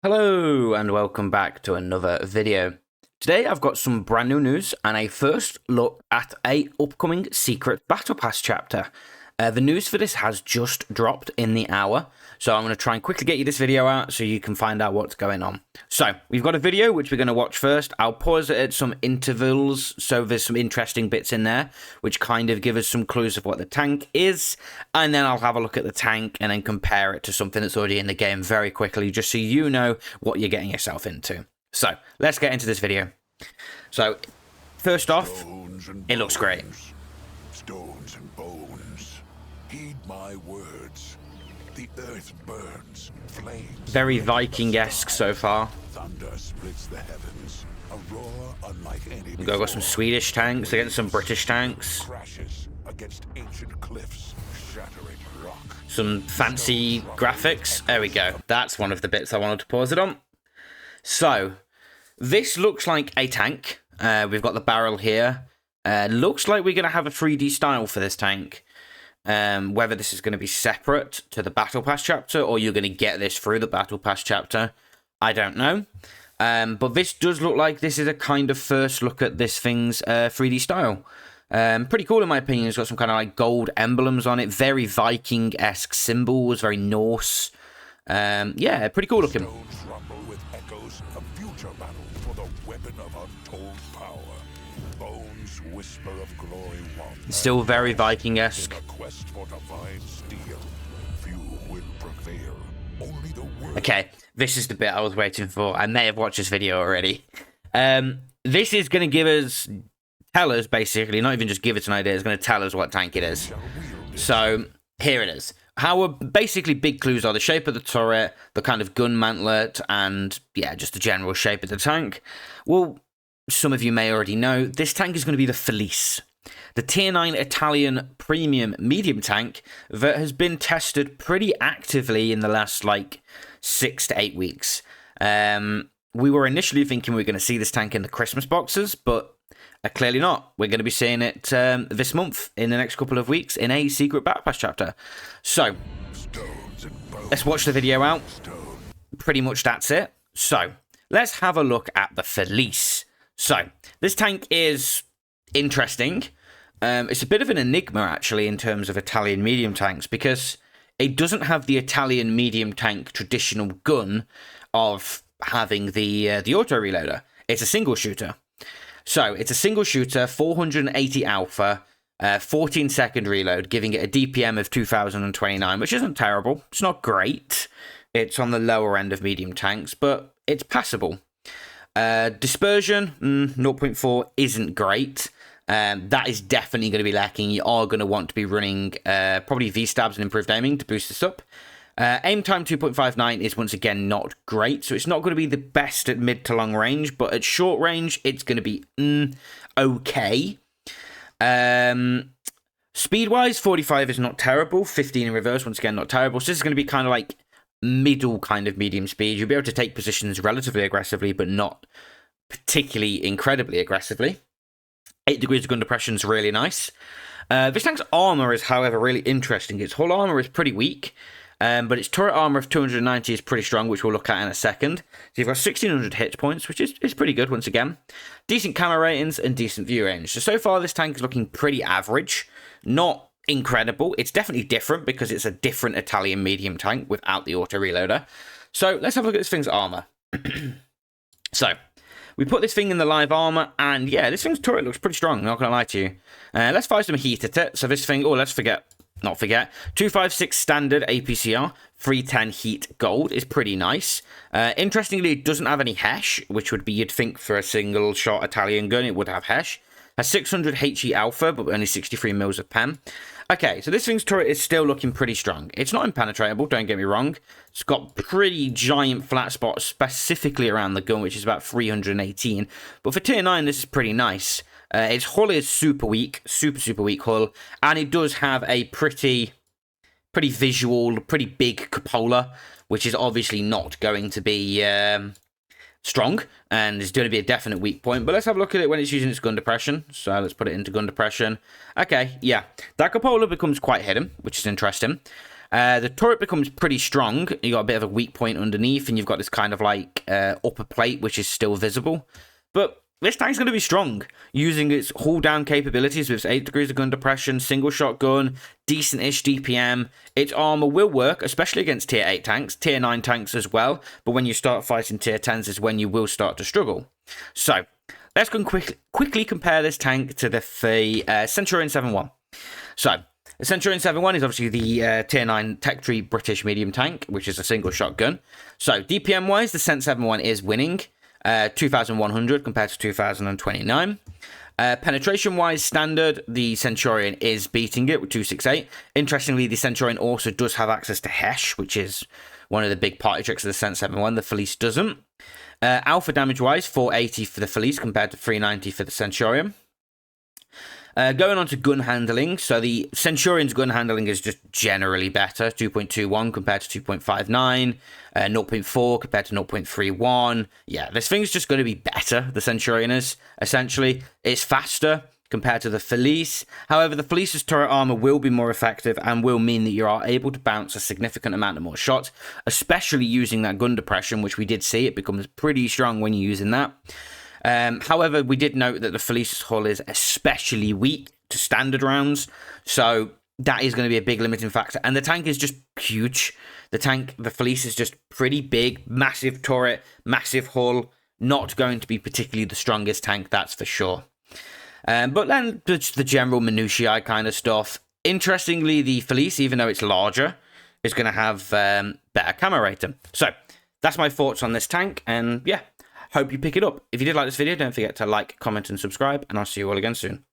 Hello and welcome back to another video. Today I've got some brand new news and a first look at a upcoming secret battle pass chapter. The news for this has just dropped in the hour, so I'm going to try and quickly get you this video out so you can find out what's going on. So we've got a video which we're going to watch first. I'll pause it at some intervals so there's some interesting bits in there which kind of give us some clues of what the tank is, and then I'll have a look at the tank and then compare it to something that's already in the game very quickly just so you know what you're getting yourself into. So let's get into this video. So first off, it looks great. Stones and bones, heed my words. The earth burns, flames. Very Viking-esque so far. Thunder splits the heavens. A roar unlike any We've got some Swedish tanks against some British tanks. crashes against ancient cliffs, shattering rock. Some fancy graphics. There we go. That's one of the bits I wanted to pause it on. So, this looks like a tank. We've got the barrel here. Looks like we're going to have a 3D style for this tank. Whether this is going to be separate to the Battle Pass chapter or you're going to get this through the Battle Pass chapter, I don't know. But this does look like this is a kind of first look at this thing's 3D style. Pretty cool in my opinion. It's got some kind of like gold emblems on it. Very Viking-esque symbols, very Norse. Yeah, pretty cool looking. Stones rumble with echoes of future battle for the weapon of untold power. Bones whisper of glory once. Still very Viking-esque. In a quest for divine steel, few will prevail. Only the word. Okay, this is the bit I was waiting for. I may have watched this video already. This is going to tell us, basically, not even just give us an idea, it's going to tell us what tank it is. So, here it is. Basically, big clues are the shape of the turret, the kind of gun mantlet, and, yeah, just the general shape of the tank. Well, some of you may already know, this tank is going to be the Felice. The Tier 9 Italian premium medium tank that has been tested pretty actively in the last, 6 to 8 weeks. We were initially thinking we were going to see this tank in the Christmas boxes, but clearly not. We're going to be seeing it this month, in the next couple of weeks, in a secret Battle Pass chapter. So, let's watch the video out. Pretty much that's it. So, let's have a look at the Felice. So, this tank is interesting. It's a bit of an enigma, actually, in terms of Italian medium tanks, because it doesn't have the Italian medium tank traditional gun of having the auto reloader. It's a single shooter. So, it's a single shooter, 480 alpha, 14-second reload, giving it a DPM of 2029, which isn't terrible. It's not great. It's on the lower end of medium tanks, but it's passable. Dispersion, 0.4 isn't great. That is definitely going to be lacking. You are going to want to be running probably V-stabs and improved aiming to boost this up. Aim time 2.59 is once again not great, so it's not going to be the best at mid to long range, but at short range, it's going to be okay. Speed-wise, 45 is not terrible. 15 in reverse, once again, not terrible. So this is going to be kind of like middle kind of medium speed. You'll be able to take positions relatively aggressively, but not particularly incredibly aggressively. 8 degrees of gun depression is really nice. This tank's armor is, however, really interesting. Its hull armor is pretty weak. But its turret armor of 290 is pretty strong, which we'll look at in a second. So you've got 1600 hit points, which is pretty good once again. Decent camo ratings and decent view range. So far this tank is looking pretty average. Not incredible. It's definitely different because it's a different Italian medium tank without the auto reloader. So let's have a look at this thing's armor. So we put this thing in the live armor, and yeah, this thing's turret looks pretty strong, not gonna lie to you. Let's fire some heat at it. So this thing, not forget, 256 standard APCR, 310 heat gold is pretty nice. Interestingly, it doesn't have any HESH, which would be, you'd think for a single shot Italian gun, it would have HESH. Has 600 HE alpha, but only 63 mils of PEM. Okay, so this thing's turret is still looking pretty strong. It's not impenetrable, don't get me wrong. It's got pretty giant flat spots specifically around the gun, which is about 318. But for tier 9, this is pretty nice. Its hull is super weak, super weak hull, and it does have a pretty visual, pretty big cupola, which is obviously not going to be strong, and is going to be a definite weak point. But let's have a look at it when it's using its gun depression. So let's put it into gun depression. Okay, yeah, that cupola becomes quite hidden, which is interesting. The turret becomes pretty strong. You got a bit of a weak point underneath, and you've got this kind of like upper plate, which is still visible. But this tank's going to be strong, using its hull down capabilities with its 8 degrees of gun depression, single shot gun, decent-ish DPM. Its armor will work, especially against tier 8 tanks, tier 9 tanks as well, but when you start fighting tier 10s is when you will start to struggle. So, let's go quickly compare this tank to the Centurion 7-1. So, the Centurion 7-1 is obviously the tier 9 tech tree British medium tank, which is a single shotgun. So, DPM-wise, the Cent 7-1 is winning. 2,100 compared to 2,029. Penetration-wise, standard, the Centurion is beating it with 268. Interestingly, the Centurion also does have access to Hesh, which is one of the big party tricks of the Cent 7-1. The Felice doesn't. Alpha damage-wise, 480 for the Felice compared to 390 for the Centurion. Going on to gun handling, so the Centurion's gun handling is just generally better, 2.21 compared to 2.59, 0.4 compared to 0.31. Yeah, this thing's just going to be better, the Centurion is, essentially. It's faster compared to the Felice. However, the Felice's turret armor will be more effective and will mean that you are able to bounce a significant amount of more shots, especially using that gun depression, which we did see. It becomes pretty strong when you're using that. However, we did note that the Felice's hull is especially weak to standard rounds, so that is going to be a big limiting factor. And the tank is just huge. The Felice is just pretty big, massive turret, massive hull, not going to be particularly the strongest tank, that's for sure. But then just the general minutiae kind of stuff. Interestingly, the Felice, even though it's larger, is going to have better camo rating. So that's my thoughts on this tank, and yeah. Hope you pick it up. If you did like this video, don't forget to like, comment, and subscribe, and I'll see you all again soon.